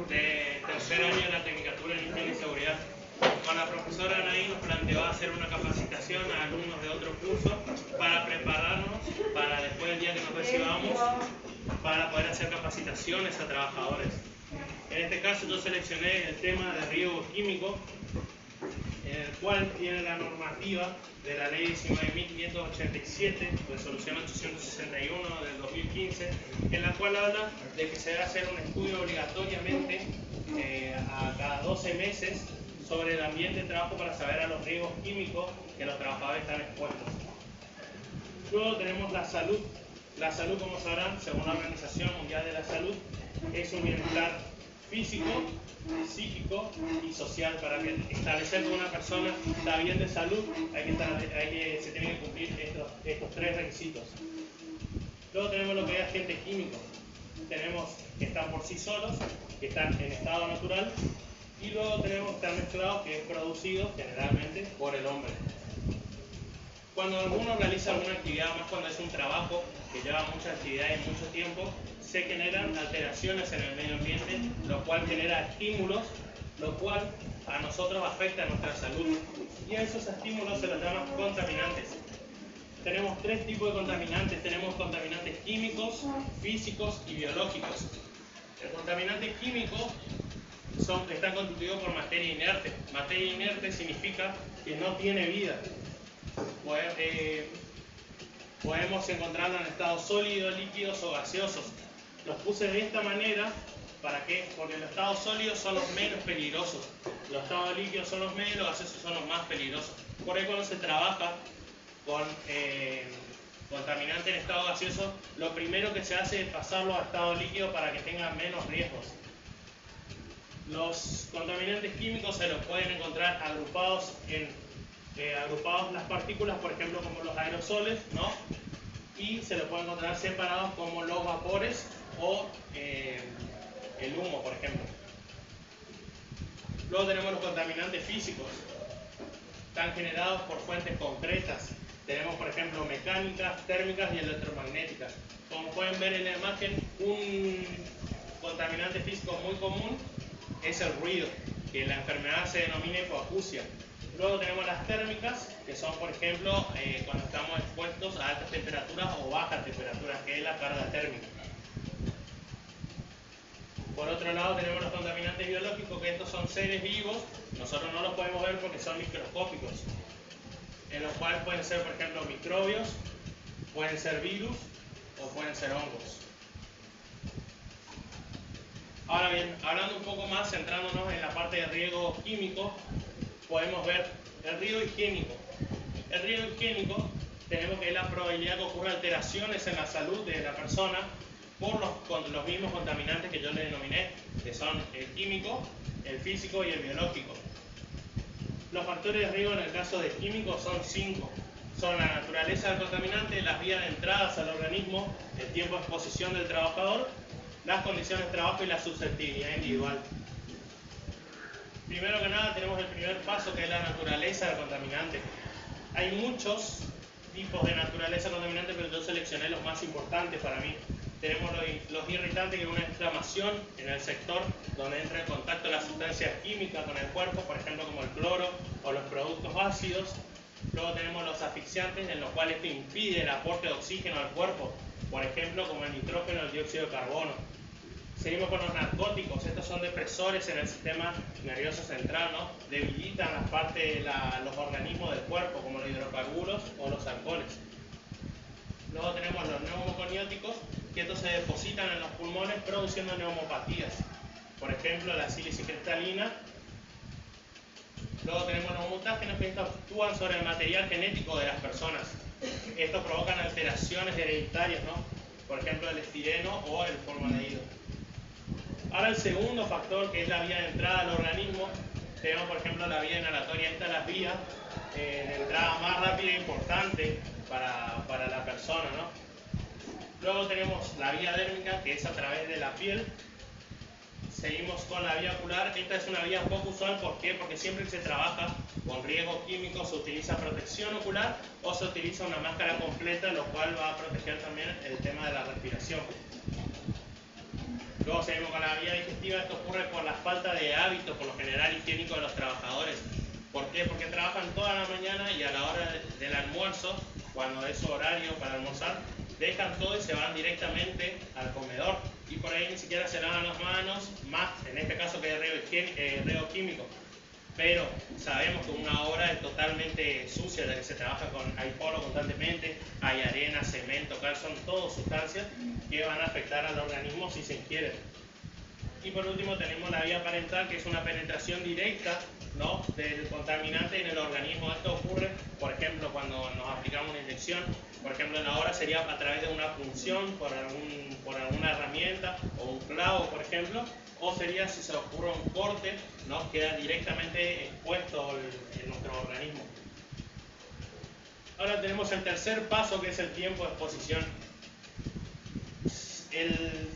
de tercer año de la Tecnicatura en Higiene y Seguridad. Con la profesora Anaí nos planteó hacer una capacitación a alumnos de otro curso para prepararnos para después del día que nos recibamos para poder hacer capacitaciones a trabajadores. En este caso yo seleccioné el tema de riego químico, en el cual tiene la normativa de la ley 19.587, resolución 861 del 2015, en la cual habla de que se debe hacer un estudio obligatoriamente a cada 12 meses sobre el ambiente de trabajo para saber a los riesgos químicos que los trabajadores están expuestos. Luego tenemos la salud. La salud, como sabrán, según la Organización Mundial de la Salud, es un bienestar físico, psíquico y social. Para establecer que una persona está bien de salud, se tienen que cumplir estos tres requisitos. Luego tenemos lo que es agente químico. Tenemos que están por sí solos, que están en estado natural, y luego tenemos que están mezclados, que es producido generalmente por el hombre. Cuando alguno realiza alguna actividad, más cuando es un trabajo que lleva mucha actividad y mucho tiempo, se generan alteraciones en el medio ambiente, lo cual genera estímulos, lo cual a nosotros afecta a nuestra salud. Y a esos estímulos se los llaman contaminantes. Tenemos tres tipos de contaminantes. Tenemos contaminantes químicos, físicos y biológicos. El contaminante químico está constituido por materia inerte. Materia inerte significa que no tiene vida. Podemos encontrarlo en estados sólidos, líquidos o gaseosos. Los puse de esta manera, ¿para qué? Porque los estados sólidos son los menos peligrosos, los estados líquidos son los medios, los gaseosos son los más peligrosos. Por ahí cuando se trabaja con contaminante en estado gaseoso, lo primero que se hace es pasarlo a estado líquido para que tengan menos riesgos. Los contaminantes químicos se los pueden encontrar agrupados las partículas, por ejemplo, como los aerosoles, ¿no? Y se los pueden encontrar separados como los vapores o el humo, por ejemplo. Luego tenemos los contaminantes físicos. Están generados por fuentes concretas. Tenemos, por ejemplo, mecánicas, térmicas y electromagnéticas. Como pueden ver en la imagen, un contaminante físico muy común es el ruido, que en la enfermedad se denomina hipoacusia. Luego tenemos las térmicas, que son, por ejemplo, cuando estamos expuestos a altas temperaturas o bajas temperaturas, que es la carga térmica. Por otro lado tenemos los contaminantes biológicos, que estos son seres vivos, nosotros no los podemos ver porque son microscópicos, en los cuales pueden ser, por ejemplo, microbios, pueden ser virus o pueden ser hongos. Ahora bien, hablando un poco más, centrándonos en la parte de riego químico, podemos ver el riego higiénico. El riego higiénico tenemos que es la probabilidad que ocurra alteraciones en la salud de la persona por los mismos contaminantes que yo le denominé, que son el químico, el físico y el biológico. Los factores de riesgo en el caso de químicos son 5. Son la naturaleza del contaminante, las vías de entradas al organismo, el tiempo de exposición del trabajador, las condiciones de trabajo y la susceptibilidad individual. Primero que nada tenemos el primer paso, que es la naturaleza del contaminante. Hay muchos tipos de naturaleza del contaminante, pero yo seleccioné los más importantes para mí. Tenemos los irritantes, que es una inflamación en el sector donde entra en contacto la sustancia química con el cuerpo, por ejemplo como el cloro o los productos ácidos. Luego tenemos los asfixiantes, en los cuales esto impide el aporte de oxígeno al cuerpo, por ejemplo como el nitrógeno o el dióxido de carbono. Seguimos con los narcóticos. Estos son depresores en el sistema nervioso central, ¿no? Debilitan las partes los organismos del cuerpo, como los hidrocarburos o los alcoholes. Luego tenemos los neumoconióticos, que estos se depositan en los pulmones produciendo neumopatías, por ejemplo la silicicristalina. Luego tenemos los mutágenos, que estos actúan sobre el material genético de las personas. Estos provocan alteraciones hereditarias, ¿no? Por ejemplo el estireno o el formaldehído. Ahora el segundo factor, que es la vía de entrada al organismo, tenemos por ejemplo la vía inhalatoria. Esta es la vía de entrada más rápida e importante para la persona, ¿no? Luego tenemos la vía dérmica, que es a través de la piel. Seguimos con la vía ocular. Esta es una vía poco usual, ¿por qué? Porque siempre que se trabaja con riesgo químico se utiliza protección ocular o se utiliza una máscara completa, lo cual va a proteger también el tema de la respiración. Luego seguimos con la vía digestiva. Esto ocurre por la falta de hábitos, por lo general, higiénico de los trabajadores. ¿Por qué? Porque trabajan toda la mañana y a la hora del almuerzo, cuando es su horario para almorzar, dejan todo y se van directamente al comedor. Y por ahí ni siquiera se lavan las manos, más en este caso que es reo químico. Pero sabemos que una obra es totalmente sucia, ya que se trabaja hay polo constantemente, hay arena, cemento, cal, son todas sustancias que van a afectar al organismo si se ingieren. Y por último tenemos la vía parental, que es una penetración directa, ¿no?, del contaminante en el organismo. Esto ocurre, por ejemplo, cuando nos aplicamos una inyección. Por ejemplo, en la obra sería a través de una punción por alguna herramienta o un clavo, por ejemplo, o sería si se ocurre un corte, ¿no?, queda directamente expuesto en nuestro organismo. Ahora tenemos el tercer paso, que es el tiempo de exposición.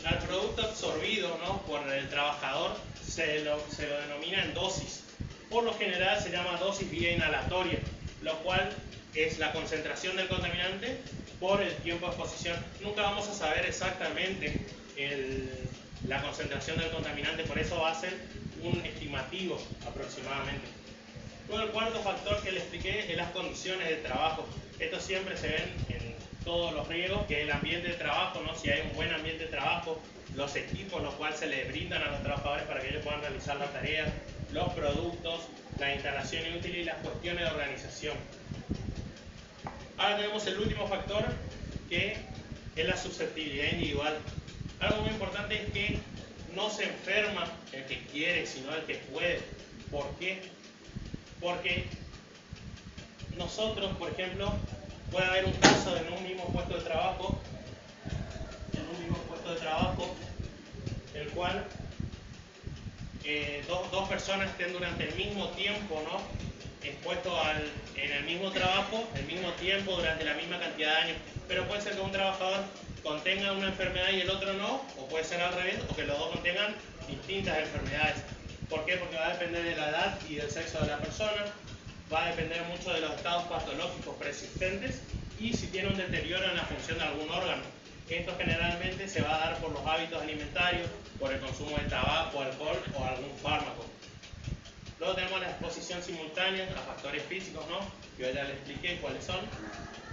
Al producto absorbido, ¿no?, por el trabajador se lo denomina en dosis. Por lo general se llama dosis vía inhalatoria, lo cual es la concentración del contaminante por el tiempo de exposición. Nunca vamos a saber exactamente la concentración del contaminante, por eso va a ser un estimativo aproximadamente. Luego el cuarto factor que les expliqué es las condiciones de trabajo. Esto siempre se ven en todos los riegos, que es el ambiente de trabajo, ¿no? Si hay un buen ambiente de trabajo, los equipos los cuales se les brindan a los trabajadores para que ellos puedan realizar la tarea, los productos, la instalación inútil y las cuestiones de organización. Ahora tenemos el último factor, que es la susceptibilidad individual. Algo muy importante es que no se enferma el que quiere, sino el que puede. ¿Por qué? Porque nosotros, por ejemplo, puede haber un caso en un mismo puesto de trabajo, el cual dos personas estén durante el mismo tiempo, ¿no?, expuestos en el mismo trabajo, el mismo tiempo, durante la misma cantidad de años. Pero puede ser que un trabajador contenga una enfermedad y el otro no, o puede ser al revés, o que los dos contengan distintas enfermedades. ¿Por qué? Porque va a depender de la edad y del sexo de la persona, va a depender mucho de los estados patológicos preexistentes y si tiene un deterioro en la función de algún órgano. Esto generalmente se va a dar por los hábitos alimentarios, por el consumo de tabaco, alcohol o algún fármaco. Luego tenemos la exposición simultánea a factores físicos, ¿no?, que yo ya les expliqué cuáles son.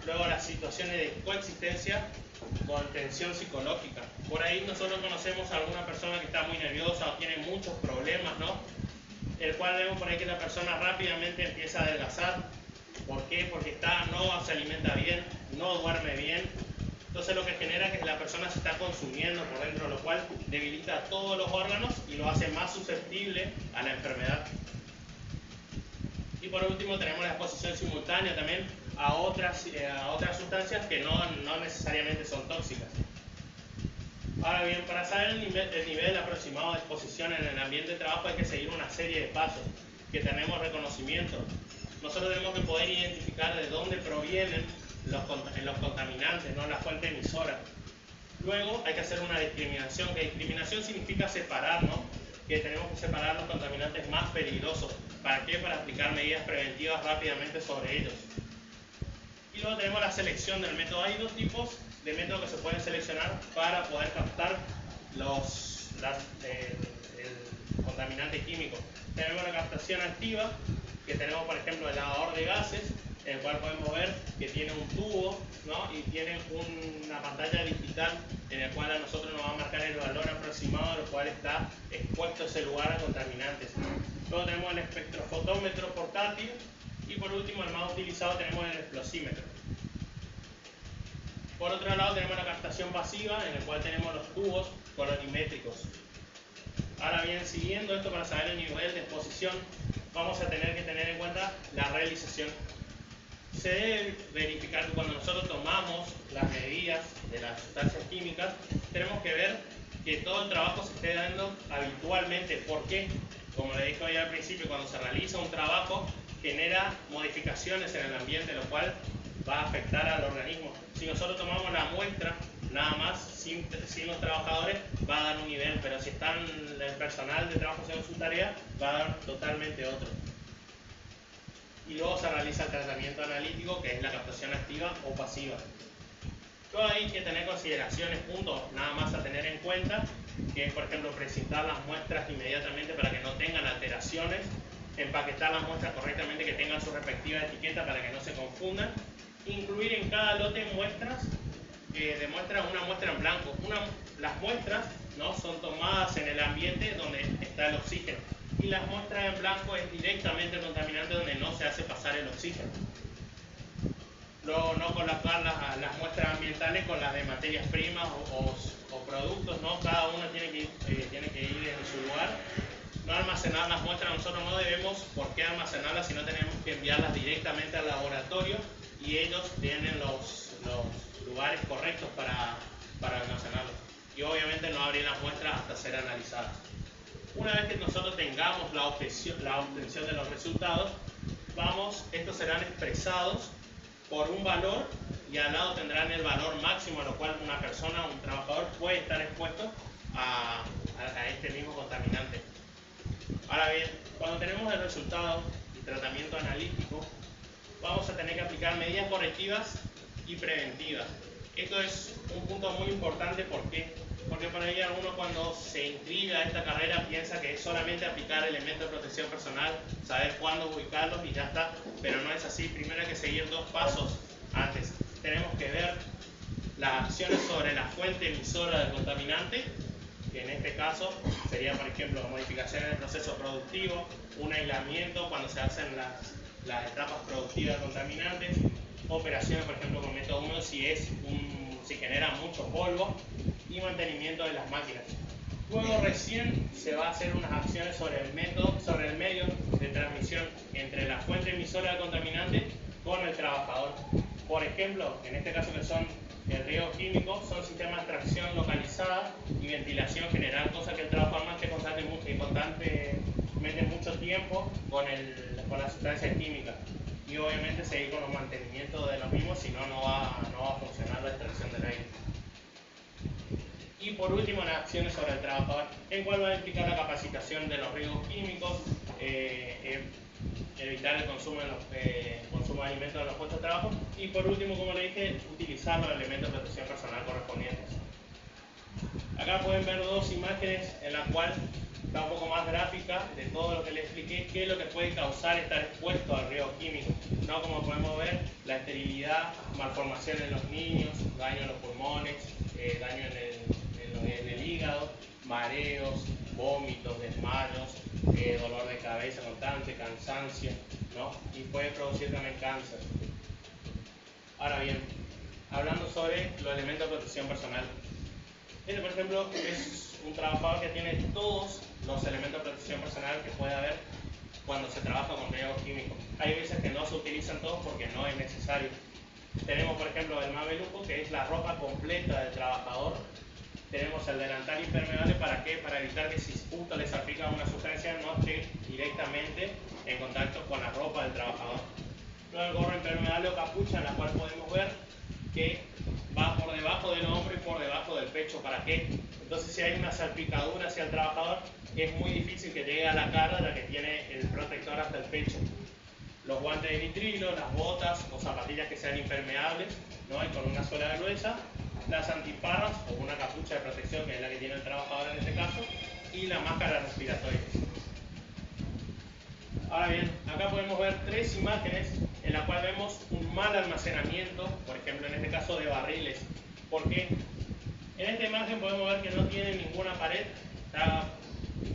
Luego las situaciones de coexistencia con tensión psicológica. Por ahí nosotros conocemos a alguna persona que está muy nerviosa o tiene muchos problemas, ¿no?, el cual vemos por ahí que la persona rápidamente empieza a adelgazar. ¿Por qué? Porque no se alimenta bien, no duerme bien. Entonces lo que genera es que la persona se está consumiendo por dentro, lo cual debilita todos los órganos y lo hace más susceptible a la enfermedad. Y por último tenemos la exposición simultánea también a otras sustancias que no necesariamente son tóxicas. Ahora bien, para saber el nivel aproximado de exposición en el ambiente de trabajo hay que seguir una serie de pasos que tenemos reconocimiento. Nosotros tenemos que poder identificar de dónde provienen los contaminantes, ¿no?, la fuente emisora. Luego hay que hacer una discriminación, que discriminación significa separar, ¿no?, que tenemos que separar los contaminantes más peligrosos. ¿Para qué? Para aplicar medidas preventivas rápidamente sobre ellos. Y luego tenemos la selección del método. Hay dos tipos de métodos que se pueden seleccionar para poder captar el contaminante químico. Tenemos la captación activa, que tenemos por ejemplo el lavador de gases, en el cual podemos ver que tiene un tubo, ¿no?, y tiene una pantalla digital en el cual a nosotros nos va a marcar el valor aproximado a lo cual está expuesto ese lugar a contaminantes. Luego tenemos el espectrofotómetro portátil y por último, el más utilizado, tenemos el explosímetro. Por otro lado tenemos la captación pasiva, en el cual tenemos los tubos colorimétricos. Ahora bien, siguiendo esto, para saber el nivel de exposición, vamos a tener que tener en cuenta la realización. Se debe verificar que cuando nosotros tomamos las medidas de las sustancias químicas, tenemos que ver que todo el trabajo se esté dando habitualmente. ¿Por qué? Como le dije hoy al principio, cuando se realiza un trabajo, genera modificaciones en el ambiente, lo cual va a afectar al organismo. Si nosotros tomamos la muestra nada más, sin los trabajadores, va a dar un nivel, pero si están el personal de trabajo haciendo su tarea, va a dar totalmente otro. Y luego se realiza el tratamiento analítico, que es la captación activa o pasiva. Luego hay que tener consideraciones, puntos nada más a tener en cuenta, que es por ejemplo presentar las muestras inmediatamente para que no tengan alteraciones, empaquetar las muestras correctamente, que tengan su respectiva etiqueta para que no se confundan, incluir en cada lote muestras, demuestra una muestra en blanco. Las muestras, ¿no?, son tomadas en el ambiente donde está el oxígeno, y las muestras en blanco es directamente el contaminante donde no se hace pasar el oxígeno. Luego, no colocar las muestras ambientales con las de materias primas o productos, ¿no? Cada uno tiene que ir en su lugar. No almacenar las muestras, nosotros no debemos por qué almacenarlas, sino tenemos que enviarlas directamente al laboratorio y ellos tienen los lugares correctos para almacenarlas. Y obviamente no abrir las muestras hasta ser analizadas. Una vez que nosotros tengamos la obtención de los resultados, estos serán expresados por un valor y al lado tendrán el valor máximo a lo cual una persona, un trabajador puede estar expuesto a este mismo contaminante. Ahora bien, cuando tenemos el resultado y tratamiento analítico, vamos a tener que aplicar medidas correctivas y preventivas. Esto es un punto muy importante. ¿Por qué? Porque por ahí uno cuando se inscribe a esta carrera piensa que es solamente aplicar elementos de protección personal, saber cuándo ubicarlos y ya está, pero no es así. Primero hay que seguir dos pasos antes. Tenemos que ver las acciones sobre la fuente emisora del contaminante, que en este caso sería, por ejemplo, modificaciones del proceso productivo, un aislamiento cuando se hacen las etapas productivas contaminantes, operaciones, por ejemplo, con método húmedo si genera mucho polvo, y mantenimiento de las máquinas. Luego recién se va a hacer unas acciones sobre el medio de transmisión entre la fuente emisora del contaminante con el trabajador. Por ejemplo, en este caso que son el riego químico, son sistemas de extracción localizada y ventilación general, cosa que el trabajador no esté constantemente mucho tiempo con las sustancias químicas. Y obviamente seguir con los mantenimientos de los mismos, si no, no va a funcionar la extracción del aire. Y por último, las acciones sobre el trabajador, en cual va a implicar la capacitación de los riesgos químicos, evitar el consumo de alimentos en los puestos de trabajo, y por último, como le dije, utilizar los elementos de protección personal correspondientes. Acá pueden ver dos imágenes en la cual está un poco más gráfica de todo lo que les expliqué, qué es lo que puede causar estar expuesto al riesgo químico. ¿No? Como podemos ver, la esterilidad, malformación en los niños, daño en los pulmones, daño en el hígado, mareos, vómitos, desmayos, dolor de cabeza constante, cansancio, ¿no? Y puede producir también cáncer. Ahora bien, hablando sobre los elementos de protección personal. Este, por ejemplo, es un trabajador que tiene todos los elementos de protección personal que puede haber cuando se trabaja con riesgos químicos. Hay veces que no se utilizan todos porque no es necesario. Tenemos, por ejemplo, el mameluco, que es la ropa completa del trabajador. Tenemos el delantal impermeable, ¿para qué? Para evitar que si justo les aplica una sustancia no esté directamente en contacto con la ropa del trabajador. Luego el gorro impermeable o capucha, en la cual podemos ver que va por debajo del hombro y por debajo del pecho. ¿Para qué? Entonces, si hay una salpicadura hacia el trabajador, es muy difícil que llegue a la cara, la que tiene el protector hasta el pecho. Los guantes de nitrilo, las botas o zapatillas que sean impermeables, ¿no? Y con una suela gruesa, las antiparras o una capucha de protección, que es la que tiene el trabajador en este caso, y la máscara respiratoria. Ahora bien, acá podemos ver tres imágenes en las cuales vemos un mal almacenamiento, por ejemplo, en este caso de barriles. ¿Por qué? En esta imagen podemos ver que no tiene ninguna pared.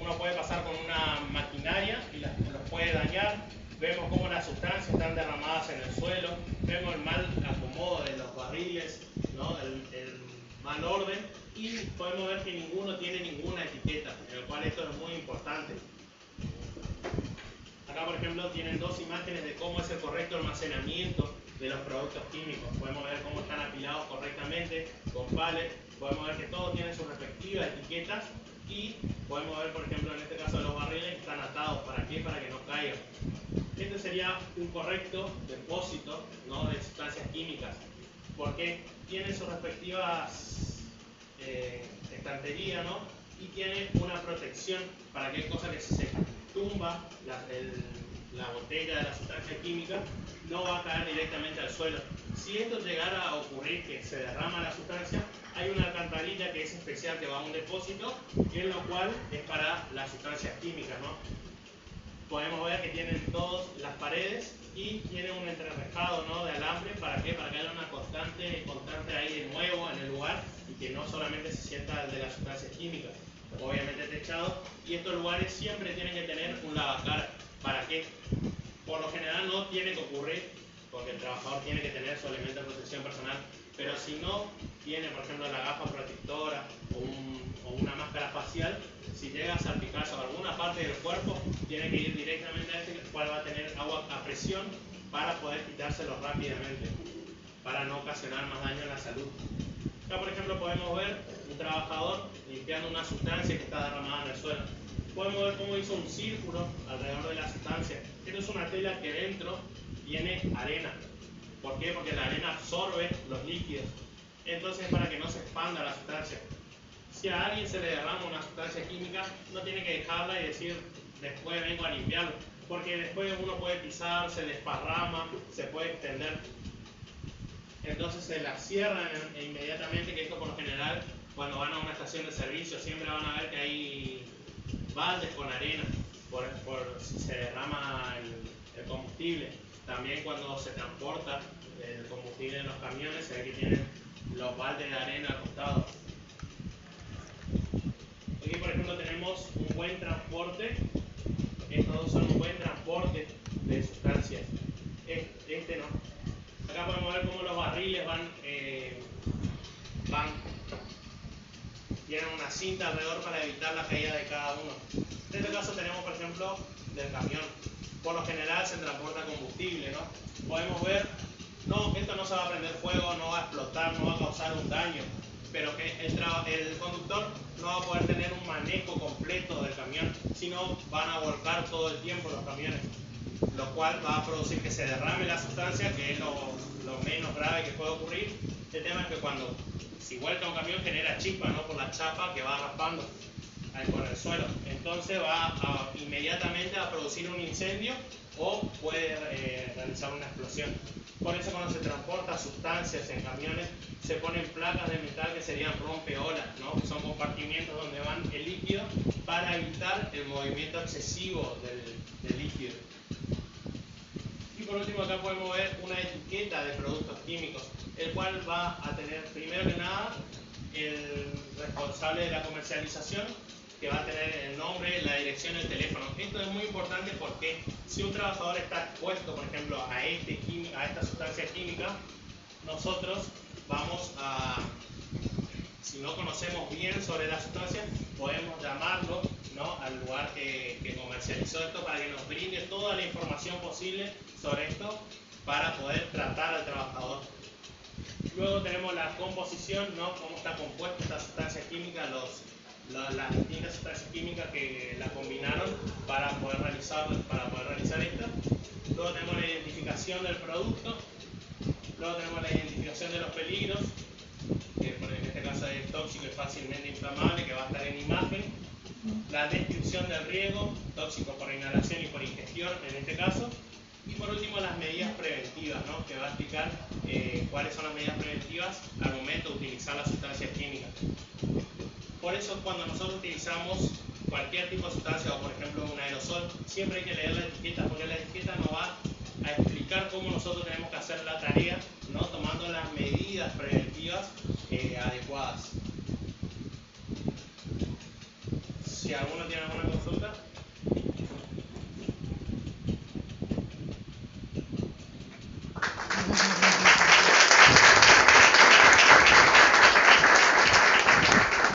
Uno puede pasar con una maquinaria y los puede dañar. Vemos cómo las sustancias están derramadas en el suelo. Vemos el mal acomodo de los barriles, ¿no? el mal orden. Y podemos ver que ninguno tiene ninguna etiqueta, en el cual esto es muy importante. Acá, por ejemplo, tienen dos imágenes de cómo es el correcto almacenamiento de los productos químicos. Podemos ver cómo están apilados correctamente con palets. Podemos ver que todos tienen sus respectivas etiquetas. Y podemos ver, por ejemplo, en este caso de los barriles, que están atados. ¿Para qué? Para que no caigan. Este sería un correcto depósito, ¿no? De sustancias químicas. Porque tiene sus respectivas estanterías, ¿no? Y tiene una protección para que cosa que si se tumba la botella de la sustancia química no va a caer directamente al suelo. Si esto llegara a ocurrir que se derrama la sustancia, hay una alcantarilla que es especial que va a un depósito, en lo cual es para las sustancias químicas, ¿no? Podemos ver que tienen todas las paredes y tienen un entrerrejado, ¿no?, de alambre. ¿Para qué? Para que haya una constante aire nuevo en el lugar y que no solamente se sienta el de las sustancias químicas. Obviamente techado, y estos lugares siempre tienen que tener un lavacara. ¿Para qué? Por lo general no tiene que ocurrir, porque el trabajador tiene que tener su elemento de protección personal, pero si no tiene, por ejemplo, la gafa protectora o una máscara facial, si llega a salpicarse a alguna parte del cuerpo, tiene que ir directamente a este, el cual va a tener agua a presión para poder quitárselo rápidamente, para no ocasionar más daño en la salud. Acá, por ejemplo, podemos ver un trabajador limpiando una sustancia que está derramada en el suelo. Podemos ver cómo hizo un círculo alrededor de la sustancia. Esto es una tela que dentro tiene arena. ¿Por qué? Porque la arena absorbe los líquidos. Entonces, para que no se expanda la sustancia. Si a alguien se le derrama una sustancia química, no tiene que dejarla y decir, después vengo a limpiarlo. Porque después uno puede pisar, se desparrama, se puede extender. Entonces se la cierran inmediatamente, que esto por lo general, cuando van a una estación de servicio, siempre van a ver que hay baldes con arena por si se derrama el combustible. También cuando se transporta el combustible en los camiones, se ve que tienen los baldes de arena al costado. Aquí, por ejemplo, tenemos un buen transporte. Estos dos son un buen transporte de sustancias. Este no. Acá podemos ver cómo los barriles tienen una cinta alrededor para evitar la caída de cada uno. En este caso tenemos, por ejemplo, del camión. Por lo general se transporta combustible, ¿no? Podemos ver, no, esto no se va a prender fuego, no va a explotar, no va a causar un daño, pero que el conductor no va a poder tener un manejo completo del camión, sino van a volcar todo el tiempo los camiones, lo cual va a producir que se derrame la sustancia, que es lo menos grave que puede ocurrir. El tema es que si vuelca un camión genera chispa, ¿no?, por la chapa que va raspando por el suelo. Entonces va inmediatamente a producir un incendio o puede realizar una explosión. Por eso cuando se transporta sustancias en camiones se ponen placas de metal que serían rompeolas, ¿no?, que son compartimientos donde van el líquido para evitar el movimiento excesivo del líquido. Y por último acá podemos ver una etiqueta de productos químicos, el cual va a tener primero que nada el responsable de la comercialización, que va a tener el nombre, la dirección y el teléfono. Esto es muy importante porque si un trabajador está expuesto, por ejemplo, a esta sustancia química, nosotros vamos a, si no conocemos bien sobre la sustancia, podemos llamarlo, ¿no?, al lugar que comercializó esto para que nos brinde toda la información posible sobre esto para poder tratar al trabajador. Luego tenemos la composición, ¿no?, cómo está compuesta esta sustancia química, las distintas sustancias químicas que la combinaron para poder realizar esto. Luego tenemos la identificación del producto. Luego tenemos la identificación de los peligros, que en este caso es tóxico y fácilmente inflamable, que va a estar en imagen. La descripción del riesgo, tóxico por inhalación y por ingestión en este caso. Y por último las medidas preventivas, ¿no?, que va a explicar cuáles son las medidas preventivas al momento de utilizar las sustancias químicas. Por eso cuando nosotros utilizamos cualquier tipo de sustancia, o por ejemplo un aerosol, siempre hay que leer la etiqueta, porque la etiqueta nos va a explicar cómo nosotros tenemos que hacer la tarea, ¿no?, tomando las medidas preventivas